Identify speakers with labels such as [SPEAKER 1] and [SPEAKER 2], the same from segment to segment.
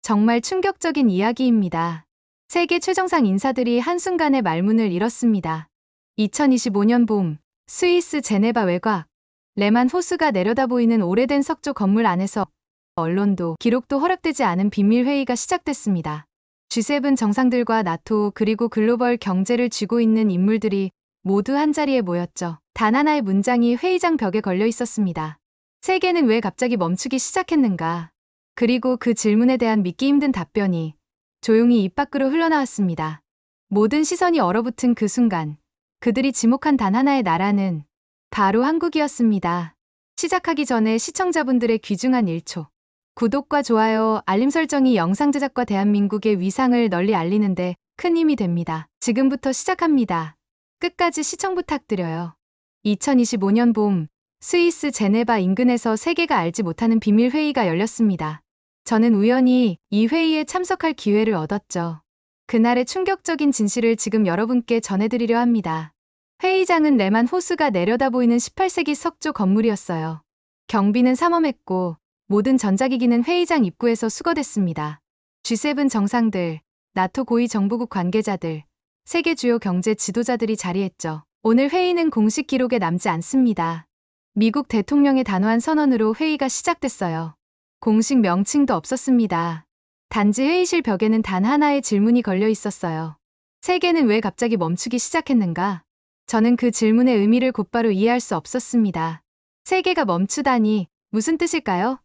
[SPEAKER 1] 정말 충격적인 이야기입니다. 세계 최정상 인사들이 한순간에 말문을 잃었습니다. 2025년 봄, 스위스 제네바 외곽, 레만 호수가 내려다보이는 오래된 석조 건물 안에서 언론도 기록도 허락되지 않은 비밀 회의가 시작됐습니다. G7 정상들과 나토 그리고 글로벌 경제를 쥐고 있는 인물들이 모두 한자리에 모였죠. 단 하나의 문장이 회의장 벽에 걸려 있었습니다. 세계는 왜 갑자기 멈추기 시작했는가? 그리고 그 질문에 대한 믿기 힘든 답변이 조용히 입 밖으로 흘러나왔습니다. 모든 시선이 얼어붙은 그 순간, 그들이 지목한 단 하나의 나라는 바로 한국이었습니다. 시작하기 전에 시청자분들의 귀중한 1초. 구독과 좋아요, 알림 설정이 영상 제작과 대한민국의 위상을 널리 알리는데 큰 힘이 됩니다. 지금부터 시작합니다. 끝까지 시청 부탁드려요. 2025년 봄, 스위스 제네바 인근에서 세계가 알지 못하는 비밀 회의가 열렸습니다. 저는 우연히 이 회의에 참석할 기회를 얻었죠. 그날의 충격적인 진실을 지금 여러분께 전해드리려 합니다. 회의장은 레만 호수가 내려다보이는 18세기 석조 건물이었어요. 경비는 삼엄했고 모든 전자기기는 회의장 입구에서 수거됐습니다. G7 정상들, 나토 고위 정보국 관계자들, 세계 주요 경제 지도자들이 자리했죠. 오늘 회의는 공식 기록에 남지 않습니다. 미국 대통령의 단호한 선언으로 회의가 시작됐어요. 공식 명칭도 없었습니다. 단지 회의실 벽에는 단 하나의 질문이 걸려 있었어요. 세계는 왜 갑자기 멈추기 시작했는가? 저는 그 질문의 의미를 곧바로 이해할 수 없었습니다. 세계가 멈추다니 무슨 뜻일까요?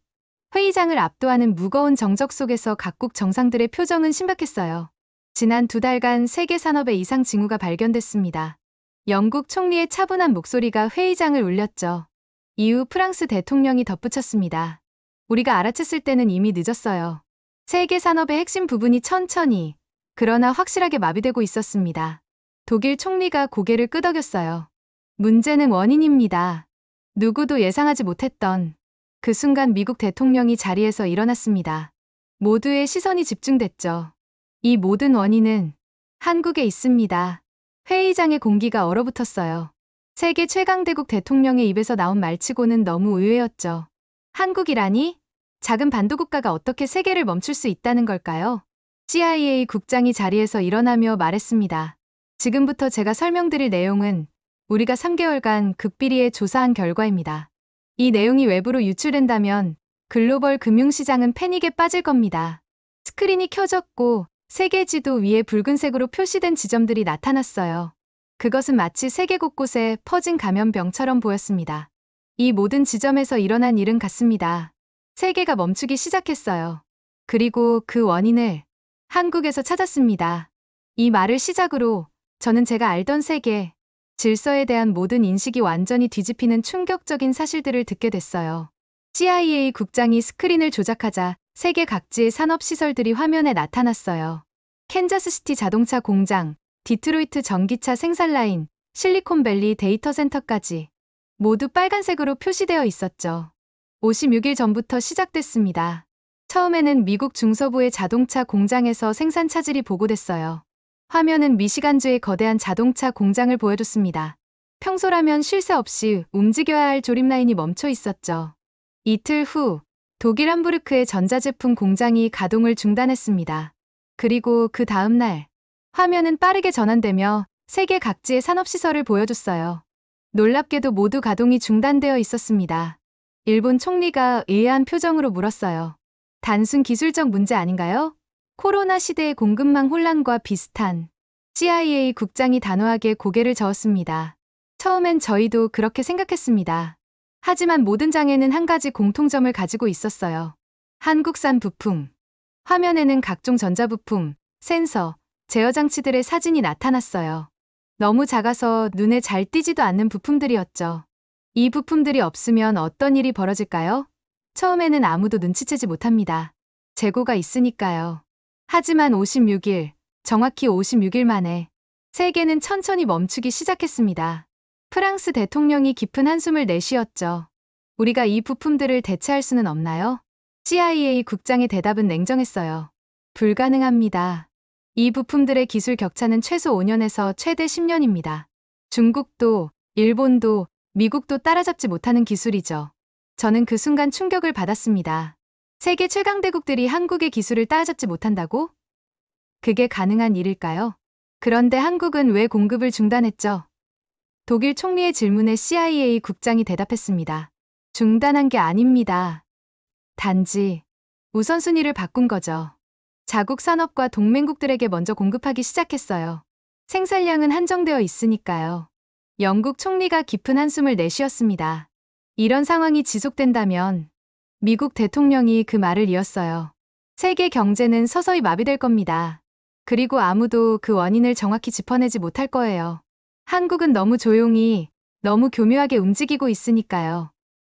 [SPEAKER 1] 회의장을 압도하는 무거운 정적 속에서 각국 정상들의 표정은 심각했어요. 지난 2달간 세계 산업의 이상 징후가 발견됐습니다. 영국 총리의 차분한 목소리가 회의장을 울렸죠. 이후 프랑스 대통령이 덧붙였습니다. 우리가 알아챘을 때는 이미 늦었어요. 세계 산업의 핵심 부분이 천천히, 그러나 확실하게 마비되고 있었습니다. 독일 총리가 고개를 끄덕였어요. 문제는 원인입니다. 누구도 예상하지 못했던 그 순간 미국 대통령이 자리에서 일어났습니다. 모두의 시선이 집중됐죠. 이 모든 원인은 한국에 있습니다. 회의장의 공기가 얼어붙었어요. 세계 최강대국 대통령의 입에서 나온 말치고는 너무 의외였죠. 한국이라니? 작은 반도국가가 어떻게 세계를 멈출 수 있다는 걸까요? CIA 국장이 자리에서 일어나며 말했습니다. 지금부터 제가 설명드릴 내용은 우리가 3개월간 극비리에 조사한 결과입니다. 이 내용이 외부로 유출된다면 글로벌 금융시장은 패닉에 빠질 겁니다. 스크린이 켜졌고 세계 지도 위에 붉은색으로 표시된 지점들이 나타났어요. 그것은 마치 세계 곳곳에 퍼진 감염병처럼 보였습니다. 이 모든 지점에서 일어난 일은 같습니다. 세계가 멈추기 시작했어요. 그리고 그 원인을 한국에서 찾았습니다. 이 말을 시작으로 저는 제가 알던 세계, 질서에 대한 모든 인식이 완전히 뒤집히는 충격적인 사실들을 듣게 됐어요. CIA 국장이 스크린을 조작하자 세계 각지의 산업시설들이 화면에 나타났어요. 캔자스시티 자동차 공장, 디트로이트 전기차 생산 라인, 실리콘밸리 데이터 센터까지 모두 빨간색으로 표시되어 있었죠. 56일 전부터 시작됐습니다. 처음에는 미국 중서부의 자동차 공장에서 생산 차질이 보고됐어요. 화면은 미시간주의 거대한 자동차 공장을 보여줬습니다. 평소라면 쉴 새 없이 움직여야 할 조립 라인이 멈춰 있었죠. 이틀 후, 독일 함부르크의 전자제품 공장이 가동을 중단했습니다. 그리고 그 다음 날, 화면은 빠르게 전환되며 세계 각지의 산업시설을 보여줬어요. 놀랍게도 모두 가동이 중단되어 있었습니다. 일본 총리가 의아한 표정으로 물었어요. 단순 기술적 문제 아닌가요? 코로나 시대의 공급망 혼란과 비슷한. CIA 국장이 단호하게 고개를 저었습니다. 처음엔 저희도 그렇게 생각했습니다. 하지만 모든 장애는 한 가지 공통점을 가지고 있었어요. 한국산 부품. 화면에는 각종 전자부품, 센서, 제어장치들의 사진이 나타났어요. 너무 작아서 눈에 잘 띄지도 않는 부품들이었죠. 이 부품들이 없으면 어떤 일이 벌어질까요? 처음에는 아무도 눈치채지 못합니다. 재고가 있으니까요. 하지만 56일, 정확히 56일 만에 세계는 천천히 멈추기 시작했습니다. 프랑스 대통령이 깊은 한숨을 내쉬었죠. 우리가 이 부품들을 대체할 수는 없나요? CIA 국장의 대답은 냉정했어요. 불가능합니다. 이 부품들의 기술 격차는 최소 5년에서 최대 10년입니다. 중국도, 일본도, 미국도 따라잡지 못하는 기술이죠. 저는 그 순간 충격을 받았습니다. 세계 최강대국들이 한국의 기술을 따라잡지 못한다고? 그게 가능한 일일까요? 그런데 한국은 왜 공급을 중단했죠? 독일 총리의 질문에 CIA 국장이 대답했습니다. 중단한 게 아닙니다. 단지 우선순위를 바꾼 거죠. 자국 산업과 동맹국들에게 먼저 공급하기 시작했어요. 생산량은 한정되어 있으니까요. 영국 총리가 깊은 한숨을 내쉬었습니다. 이런 상황이 지속된다면 미국 대통령이 그 말을 이었어요. 세계 경제는 서서히 마비될 겁니다. 그리고 아무도 그 원인을 정확히 짚어내지 못할 거예요. 한국은 너무 조용히, 너무 교묘하게 움직이고 있으니까요.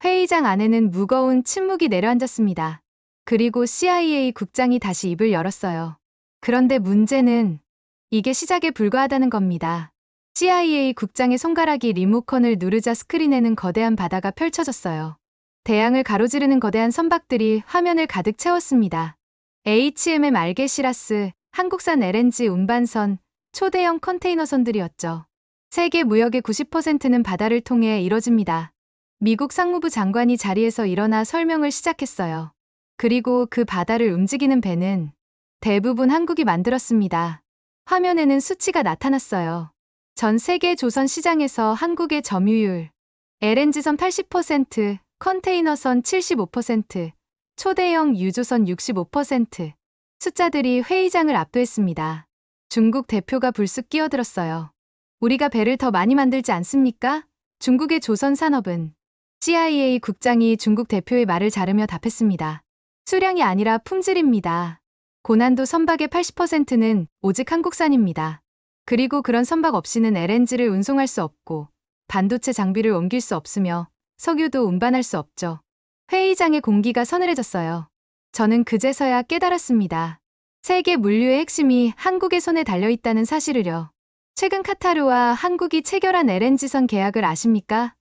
[SPEAKER 1] 회의장 안에는 무거운 침묵이 내려앉았습니다. 그리고 CIA 국장이 다시 입을 열었어요. 그런데 문제는 이게 시작에 불과하다는 겁니다. CIA 국장의 손가락이 리모컨을 누르자 스크린에는 거대한 바다가 펼쳐졌어요. 대양을 가로지르는 거대한 선박들이 화면을 가득 채웠습니다. HMM 알게시라스, 한국산 LNG 운반선, 초대형 컨테이너선들이었죠. 세계 무역의 90%는 바다를 통해 이뤄집니다. 미국 상무부 장관이 자리에서 일어나 설명을 시작했어요. 그리고 그 바다를 움직이는 배는 대부분 한국이 만들었습니다. 화면에는 수치가 나타났어요. 전 세계 조선 시장에서 한국의 점유율, LNG선 80%, 컨테이너선 75%, 초대형 유조선 65%. 숫자들이 회의장을 압도했습니다. 중국 대표가 불쑥 끼어들었어요. 우리가 배를 더 많이 만들지 않습니까? 중국의 조선 산업은. CIA 국장이 중국 대표의 말을 자르며 답했습니다. 수량이 아니라 품질입니다. 고난도 선박의 80%는 오직 한국산입니다. 그리고 그런 선박 없이는 LNG를 운송할 수 없고 반도체 장비를 옮길 수 없으며 석유도 운반할 수 없죠. 회의장의 공기가 서늘해졌어요. 저는 그제서야 깨달았습니다. 세계 물류의 핵심이 한국의 손에 달려있다는 사실을요. 최근 카타르와 한국이 체결한 LNG선 계약을 아십니까?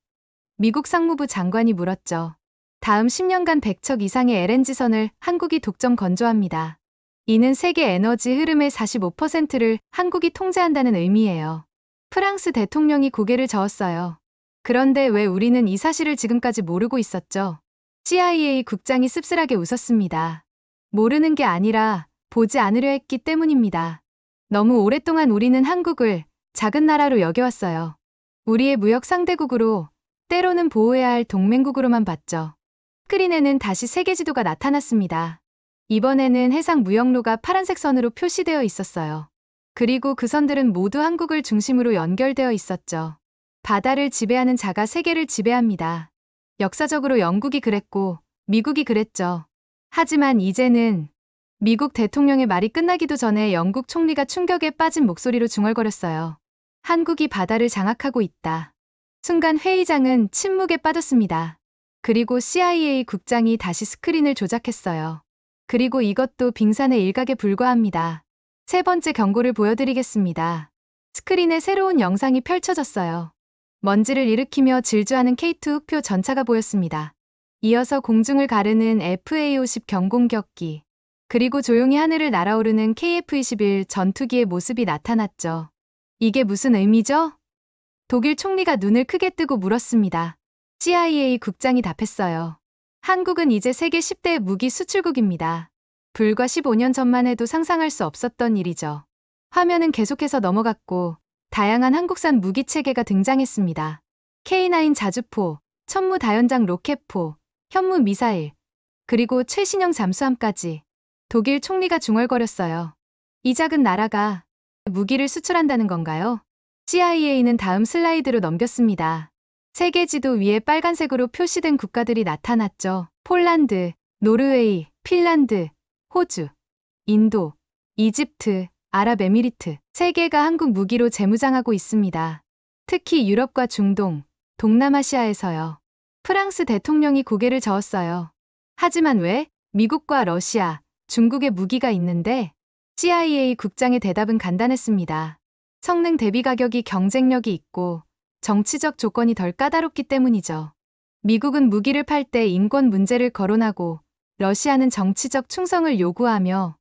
[SPEAKER 1] 미국 상무부 장관이 물었죠. 다음 10년간 100척 이상의 LNG선을 한국이 독점 건조합니다. 이는 세계 에너지 흐름의 45%를 한국이 통제한다는 의미예요. 프랑스 대통령이 고개를 저었어요. 그런데 왜 우리는 이 사실을 지금까지 모르고 있었죠? CIA 국장이 씁쓸하게 웃었습니다. 모르는 게 아니라 보지 않으려 했기 때문입니다. 너무 오랫동안 우리는 한국을 작은 나라로 여겨왔어요. 우리의 무역 상대국으로, 때로는 보호해야 할 동맹국으로만 봤죠. 스크린에는 다시 세계 지도가 나타났습니다. 이번에는 해상 무역로가 파란색 선으로 표시되어 있었어요. 그리고 그 선들은 모두 한국을 중심으로 연결되어 있었죠. 바다를 지배하는 자가 세계를 지배합니다. 역사적으로 영국이 그랬고 미국이 그랬죠. 하지만 이제는 미국 대통령의 말이 끝나기도 전에 영국 총리가 충격에 빠진 목소리로 중얼거렸어요. 한국이 바다를 장악하고 있다. 순간 회의장은 침묵에 빠졌습니다. 그리고 CIA 국장이 다시 스크린을 조작했어요. 그리고 이것도 빙산의 일각에 불과합니다. 세 번째 경고를 보여드리겠습니다. 스크린에 새로운 영상이 펼쳐졌어요. 먼지를 일으키며 질주하는 K2 흑표 전차가 보였습니다. 이어서 공중을 가르는 FA-50 경공격기, 그리고 조용히 하늘을 날아오르는 KF-21 전투기의 모습이 나타났죠. 이게 무슨 의미죠? 독일 총리가 눈을 크게 뜨고 물었습니다. CIA 국장이 답했어요. 한국은 이제 세계 10대 무기 수출국입니다. 불과 15년 전만 해도 상상할 수 없었던 일이죠. 화면은 계속해서 넘어갔고 다양한 한국산 무기 체계가 등장했습니다. K9 자주포, 천무 다연장 로켓포, 현무 미사일, 그리고 최신형 잠수함까지. 독일 총리가 중얼거렸어요. 이 작은 나라가 무기를 수출한다는 건가요? CIA는 다음 슬라이드로 넘겼습니다. 세계 지도 위에 빨간색으로 표시된 국가들이 나타났죠. 폴란드, 노르웨이, 핀란드, 호주, 인도, 이집트, 아랍에미리트. 세계가 한국 무기로 재무장하고 있습니다. 특히 유럽과 중동, 동남아시아에서요. 프랑스 대통령이 고개를 저었어요. 하지만 왜? 미국과 러시아, 중국의 무기가 있는데? CIA 국장의 대답은 간단했습니다. 성능 대비 가격이 경쟁력이 있고 정치적 조건이 덜 까다롭기 때문이죠. 미국은 무기를 팔 때 인권 문제를 거론하고 러시아는 정치적 충성을 요구하며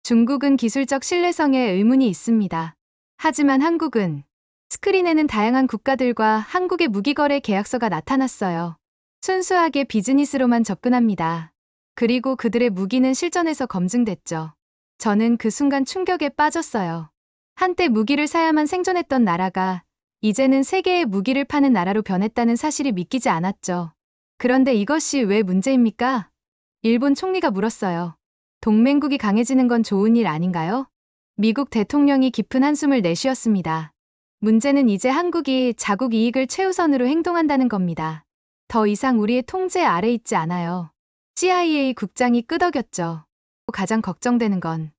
[SPEAKER 1] 중국은 기술적 신뢰성에 의문이 있습니다. 하지만 한국은 스크린에는 다양한 국가들과 한국의 무기거래 계약서가 나타났어요. 순수하게 비즈니스로만 접근합니다. 그리고 그들의 무기는 실전에서 검증됐죠. 저는 그 순간 충격에 빠졌어요. 한때 무기를 사야만 생존했던 나라가 이제는 세계의 무기를 파는 나라로 변했다는 사실이 믿기지 않았죠. 그런데 이것이 왜 문제입니까? 일본 총리가 물었어요. 동맹국이 강해지는 건 좋은 일 아닌가요? 미국 대통령이 깊은 한숨을 내쉬었습니다. 문제는 이제 한국이 자국 이익을 최우선으로 행동한다는 겁니다. 더 이상 우리의 통제 아래 있지 않아요. CIA 국장이 끄덕였죠. 가장 걱정되는 건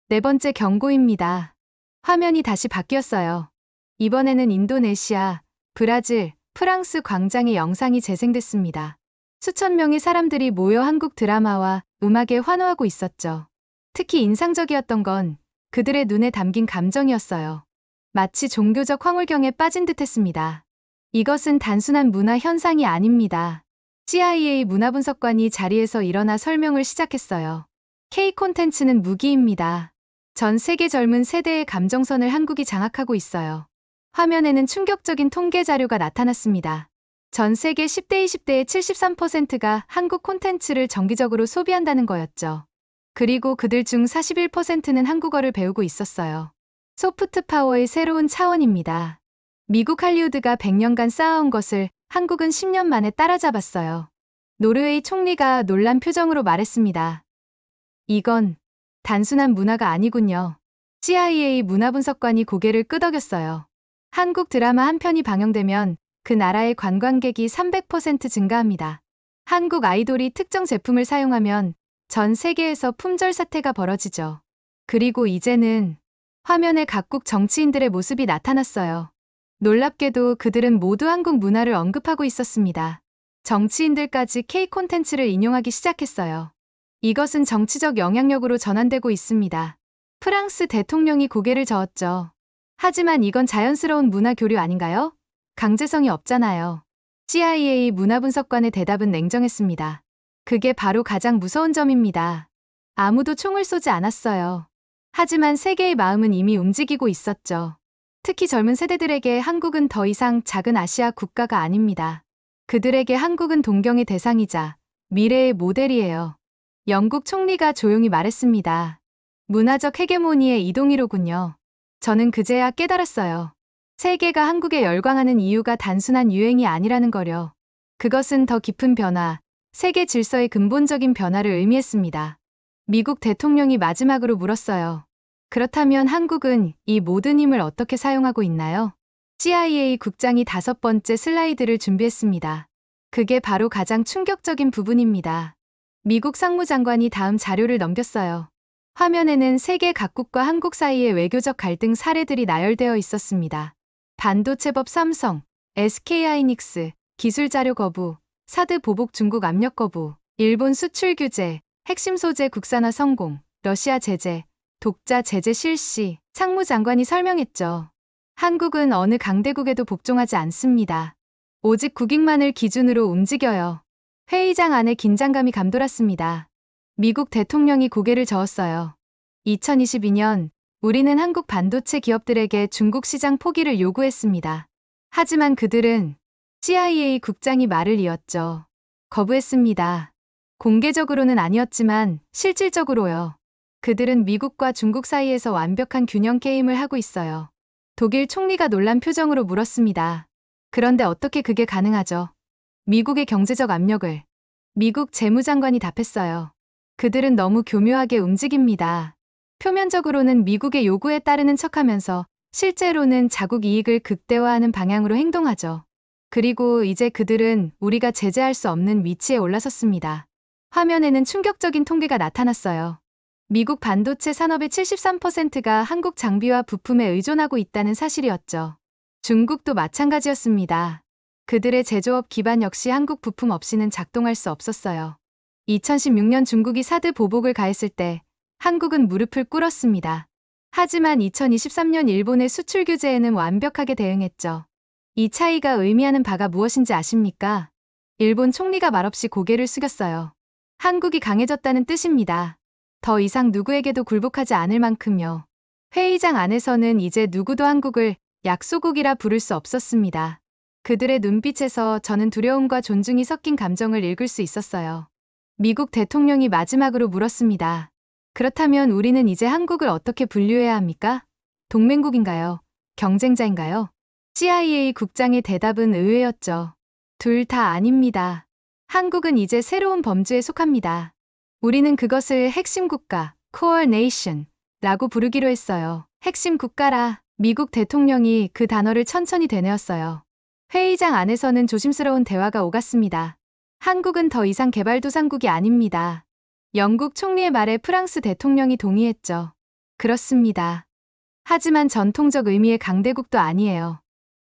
[SPEAKER 1] 네 번째 경고입니다. 화면이 다시 바뀌었어요. 이번에는 인도네시아, 브라질, 프랑스 광장의 영상이 재생됐습니다. 수천 명의 사람들이 모여 한국 드라마와 음악에 환호하고 있었죠. 특히 인상적이었던 건 그들의 눈에 담긴 감정이었어요. 마치 종교적 황홀경에 빠진 듯했습니다. 이것은 단순한 문화 현상이 아닙니다. CIA 문화분석관이 자리에서 일어나 설명을 시작했어요. K 콘텐츠는 무기입니다. 전 세계 젊은 세대의 감정선을 한국이 장악하고 있어요. 화면에는 충격적인 통계 자료가 나타났습니다. 전 세계 10대, 20대의 73%가 한국 콘텐츠를 정기적으로 소비한다는 거였죠. 그리고 그들 중 41%는 한국어를 배우고 있었어요. 소프트 파워의 새로운 차원입니다. 미국 할리우드가 100년간 쌓아온 것을 한국은 10년 만에 따라잡았어요. 노르웨이 총리가 놀란 표정으로 말했습니다. 이건 단순한 문화가 아니군요. CIA 문화분석관이 고개를 끄덕였어요. 한국 드라마 한 편이 방영되면 그 나라의 관광객이 300% 증가합니다. 한국 아이돌이 특정 제품을 사용하면 전 세계에서 품절 사태가 벌어지죠. 그리고 이제는 화면에 각국 정치인들의 모습이 나타났어요. 놀랍게도 그들은 모두 한국 문화를 언급하고 있었습니다. 정치인들까지 K 콘텐츠를 인용하기 시작했어요. 이것은 정치적 영향력으로 전환되고 있습니다. 프랑스 대통령이 고개를 저었죠. 하지만 이건 자연스러운 문화 교류 아닌가요? 강제성이 없잖아요. CIA 문화분석관의 대답은 냉정했습니다. 그게 바로 가장 무서운 점입니다. 아무도 총을 쏘지 않았어요. 하지만 세계의 마음은 이미 움직이고 있었죠. 특히 젊은 세대들에게 한국은 더 이상 작은 아시아 국가가 아닙니다. 그들에게 한국은 동경의 대상이자 미래의 모델이에요. 영국 총리가 조용히 말했습니다. 문화적 헤게모니의 이동이로군요. 저는 그제야 깨달았어요. 세계가 한국에 열광하는 이유가 단순한 유행이 아니라는 거려. 그것은 더 깊은 변화, 세계 질서의 근본적인 변화를 의미했습니다. 미국 대통령이 마지막으로 물었어요. 그렇다면 한국은 이 모든 힘을 어떻게 사용하고 있나요? CIA 국장이 5번째 슬라이드를 준비했습니다. 그게 바로 가장 충격적인 부분입니다. 미국 상무장관이 다음 자료를 넘겼어요. 화면에는 세계 각국과 한국 사이의 외교적 갈등 사례들이 나열되어 있었습니다. 반도체법 삼성, SK하이닉스, 기술 자료 거부, 사드 보복 중국 압력 거부, 일본 수출 규제, 핵심 소재 국산화 성공, 러시아 제재, 독자 제재 실시, 상무장관이 설명했죠. 한국은 어느 강대국에도 복종하지 않습니다. 오직 국익만을 기준으로 움직여요. 회의장 안에 긴장감이 감돌았습니다. 미국 대통령이 고개를 저었어요. 2022년 우리는 한국 반도체 기업들에게 중국 시장 포기를 요구했습니다. 하지만 그들은 CIA 국장이 말을 이었죠. 거부했습니다. 공개적으로는 아니었지만 실질적으로요. 그들은 미국과 중국 사이에서 완벽한 균형 게임을 하고 있어요. 독일 총리가 놀란 표정으로 물었습니다. 그런데 어떻게 그게 가능하죠? 미국의 경제적 압력을. 미국 재무장관이 답했어요. 그들은 너무 교묘하게 움직입니다. 표면적으로는 미국의 요구에 따르는 척하면서 실제로는 자국 이익을 극대화하는 방향으로 행동하죠. 그리고 이제 그들은 우리가 제재할 수 없는 위치에 올라섰습니다. 화면에는 충격적인 통계가 나타났어요. 미국 반도체 산업의 73%가 한국 장비와 부품에 의존하고 있다는 사실이었죠. 중국도 마찬가지였습니다. 그들의 제조업 기반 역시 한국 부품 없이는 작동할 수 없었어요. 2016년 중국이 사드 보복을 가했을 때 한국은 무릎을 꿇었습니다. 하지만 2023년 일본의 수출 규제에는 완벽하게 대응했죠. 이 차이가 의미하는 바가 무엇인지 아십니까? 일본 총리가 말없이 고개를 숙였어요. 한국이 강해졌다는 뜻입니다. 더 이상 누구에게도 굴복하지 않을 만큼요. 회의장 안에서는 이제 누구도 한국을 약소국이라 부를 수 없었습니다. 그들의 눈빛에서 저는 두려움과 존중이 섞인 감정을 읽을 수 있었어요. 미국 대통령이 마지막으로 물었습니다. 그렇다면 우리는 이제 한국을 어떻게 분류해야 합니까? 동맹국인가요? 경쟁자인가요? CIA 국장의 대답은 의외였죠. 둘 다 아닙니다. 한국은 이제 새로운 범주에 속합니다. 우리는 그것을 핵심 국가, Core Nation 라고 부르기로 했어요. 핵심 국가라. 미국 대통령이 그 단어를 천천히 되뇌었어요. 회의장 안에서는 조심스러운 대화가 오갔습니다. 한국은 더 이상 개발도상국이 아닙니다. 영국 총리의 말에 프랑스 대통령이 동의했죠. 그렇습니다. 하지만 전통적 의미의 강대국도 아니에요.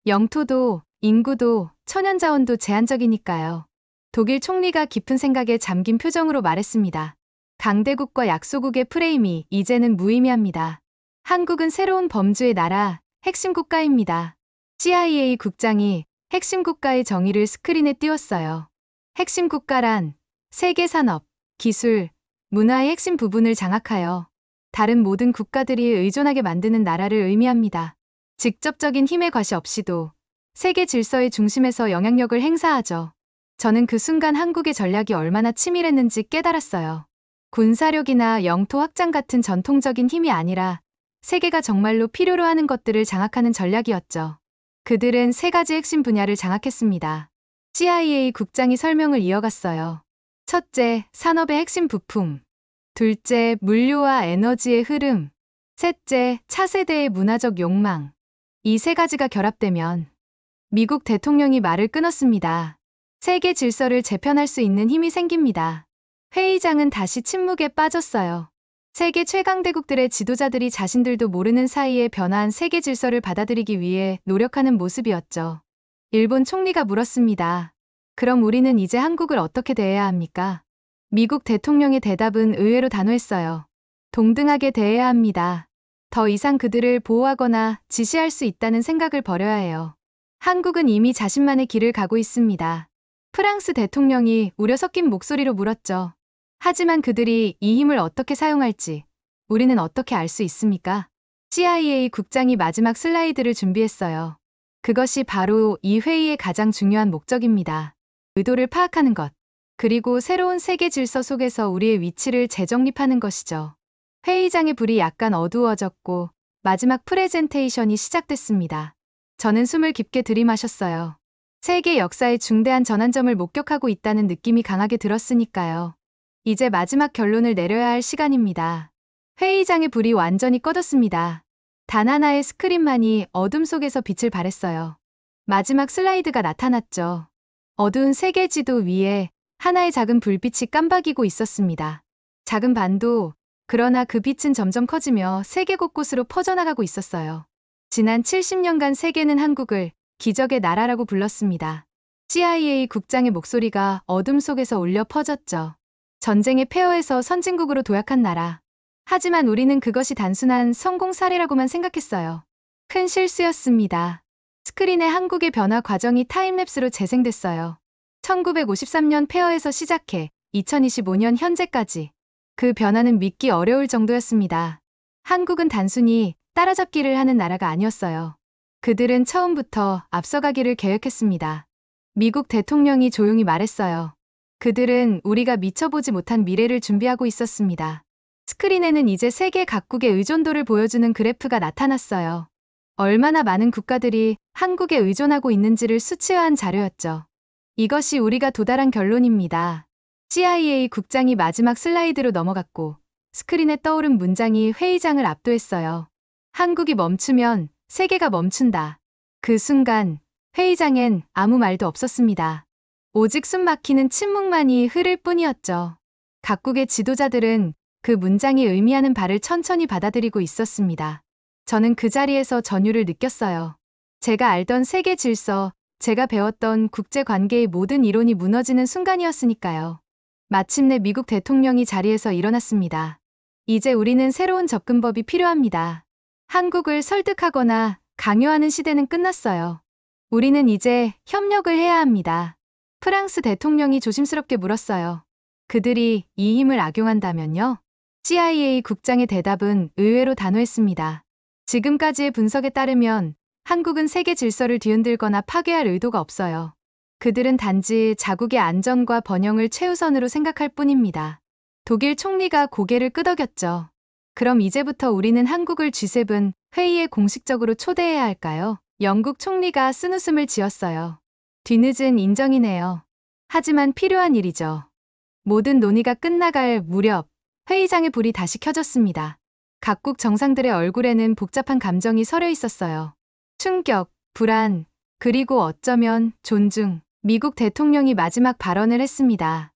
[SPEAKER 1] 영토도, 인구도, 천연자원도 제한적이니까요. 독일 총리가 깊은 생각에 잠긴 표정으로 말했습니다. 강대국과 약소국의 프레임이 이제는 무의미합니다. 한국은 새로운 범주의 나라, 핵심 국가입니다. CIA 국장이 핵심 국가의 정의를 스크린에 띄웠어요. 핵심 국가란 세계 산업, 기술, 문화의 핵심 부분을 장악하여 다른 모든 국가들이 의존하게 만드는 나라를 의미합니다. 직접적인 힘의 과시 없이도 세계 질서의 중심에서 영향력을 행사하죠. 저는 그 순간 한국의 전략이 얼마나 치밀했는지 깨달았어요. 군사력이나 영토 확장 같은 전통적인 힘이 아니라 세계가 정말로 필요로 하는 것들을 장악하는 전략이었죠. 그들은 세 가지 핵심 분야를 장악했습니다. CIA 국장이 설명을 이어갔어요. 첫째, 산업의 핵심 부품. 둘째, 물류와 에너지의 흐름. 셋째, 차세대의 문화적 욕망. 이 세 가지가 결합되면 미국 대통령이 말을 끊었습니다. 세계 질서를 재편할 수 있는 힘이 생깁니다. 회의장은 다시 침묵에 빠졌어요. 세계 최강대국들의 지도자들이 자신들도 모르는 사이에 변화한 세계 질서를 받아들이기 위해 노력하는 모습이었죠. 일본 총리가 물었습니다. 그럼 우리는 이제 한국을 어떻게 대해야 합니까? 미국 대통령의 대답은 의외로 단호했어요. 동등하게 대해야 합니다. 더 이상 그들을 보호하거나 지시할 수 있다는 생각을 버려야 해요. 한국은 이미 자신만의 길을 가고 있습니다. 프랑스 대통령이 우려 섞인 목소리로 물었죠. 하지만 그들이 이 힘을 어떻게 사용할지 우리는 어떻게 알 수 있습니까? CIA 국장이 마지막 슬라이드를 준비했어요. 그것이 바로 이 회의의 가장 중요한 목적입니다. 의도를 파악하는 것, 그리고 새로운 세계 질서 속에서 우리의 위치를 재정립하는 것이죠. 회의장의 불이 약간 어두워졌고 마지막 프레젠테이션이 시작됐습니다. 저는 숨을 깊게 들이마셨어요. 세계 역사의 중대한 전환점을 목격하고 있다는 느낌이 강하게 들었으니까요. 이제 마지막 결론을 내려야 할 시간입니다. 회의장의 불이 완전히 꺼졌습니다. 단 하나의 스크린만이 어둠 속에서 빛을 발했어요. 마지막 슬라이드가 나타났죠. 어두운 세계 지도 위에 하나의 작은 불빛이 깜박이고 있었습니다. 작은 반도, 그러나 그 빛은 점점 커지며 세계 곳곳으로 퍼져나가고 있었어요. 지난 70년간 세계는 한국을 기적의 나라라고 불렀습니다. CIA 국장의 목소리가 어둠 속에서 울려 퍼졌죠. 전쟁의 폐허에서 선진국으로 도약한 나라. 하지만 우리는 그것이 단순한 성공 사례라고만 생각했어요. 큰 실수였습니다. 스크린에 한국의 변화 과정이 타임랩스로 재생됐어요. 1953년 폐허에서 시작해 2025년 현재까지. 그 변화는 믿기 어려울 정도였습니다. 한국은 단순히 따라잡기를 하는 나라가 아니었어요. 그들은 처음부터 앞서가기를 계획했습니다. 미국 대통령이 조용히 말했어요. 그들은 우리가 미쳐보지 못한 미래를 준비하고 있었습니다. 스크린에는 이제 세계 각국의 의존도를 보여주는 그래프가 나타났어요. 얼마나 많은 국가들이 한국에 의존하고 있는지를 수치화한 자료였죠. 이것이 우리가 도달한 결론입니다. CIA 국장이 마지막 슬라이드로 넘어갔고 스크린에 떠오른 문장이 회의장을 압도했어요. 한국이 멈추면 세계가 멈춘다. 그 순간 회의장엔 아무 말도 없었습니다. 오직 숨 막히는 침묵만이 흐를 뿐이었죠. 각국의 지도자들은 그 문장이 의미하는 바를 천천히 받아들이고 있었습니다. 저는 그 자리에서 전율을 느꼈어요. 제가 알던 세계 질서, 제가 배웠던 국제 관계의 모든 이론이 무너지는 순간이었으니까요. 마침내 미국 대통령이 자리에서 일어났습니다. 이제 우리는 새로운 접근법이 필요합니다. 한국을 설득하거나 강요하는 시대는 끝났어요. 우리는 이제 협력을 해야 합니다. 프랑스 대통령이 조심스럽게 물었어요. 그들이 이 힘을 악용한다면요? CIA 국장의 대답은 의외로 단호했습니다. 지금까지의 분석에 따르면 한국은 세계 질서를 뒤흔들거나 파괴할 의도가 없어요. 그들은 단지 자국의 안전과 번영을 최우선으로 생각할 뿐입니다. 독일 총리가 고개를 끄덕였죠. 그럼 이제부터 우리는 한국을 G7 회의에 공식적으로 초대해야 할까요? 영국 총리가 쓴웃음을 지었어요. 뒤늦은 인정이네요. 하지만 필요한 일이죠. 모든 논의가 끝나갈 무렵 회의장의 불이 다시 켜졌습니다. 각국 정상들의 얼굴에는 복잡한 감정이 서려 있었어요. 충격, 불안, 그리고 어쩌면 존중. 미국 대통령이 마지막 발언을 했습니다.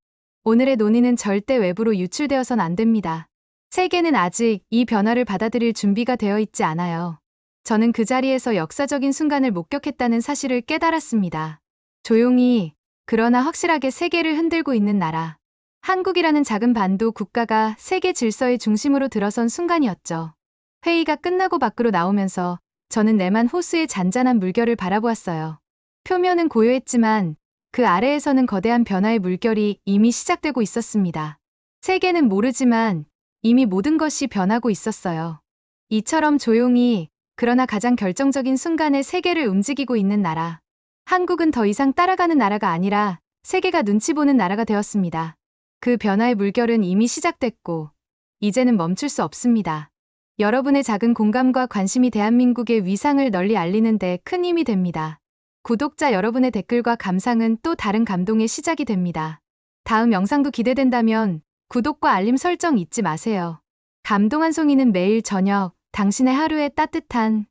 [SPEAKER 1] 오늘의 논의는 절대 외부로 유출되어선 안 됩니다. 세계는 아직 이 변화를 받아들일 준비가 되어 있지 않아요. 저는 그 자리에서 역사적인 순간을 목격했다는 사실을 깨달았습니다. 조용히, 그러나 확실하게 세계를 흔들고 있는 나라. 한국이라는 작은 반도 국가가 세계 질서의 중심으로 들어선 순간이었죠. 회의가 끝나고 밖으로 나오면서 저는 내만 호수의 잔잔한 물결을 바라보았어요. 표면은 고요했지만 그 아래에서는 거대한 변화의 물결이 이미 시작되고 있었습니다. 세계는 모르지만 이미 모든 것이 변하고 있었어요. 이처럼 조용히, 그러나 가장 결정적인 순간에 세계를 움직이고 있는 나라. 한국은 더 이상 따라가는 나라가 아니라 세계가 눈치 보는 나라가 되었습니다. 그 변화의 물결은 이미 시작됐고, 이제는 멈출 수 없습니다. 여러분의 작은 공감과 관심이 대한민국의 위상을 널리 알리는 데 큰 힘이 됩니다. 구독자 여러분의 댓글과 감상은 또 다른 감동의 시작이 됩니다. 다음 영상도 기대된다면 구독과 알림 설정 잊지 마세요. 감동 한 송이는 매일 저녁 당신의 하루에 따뜻한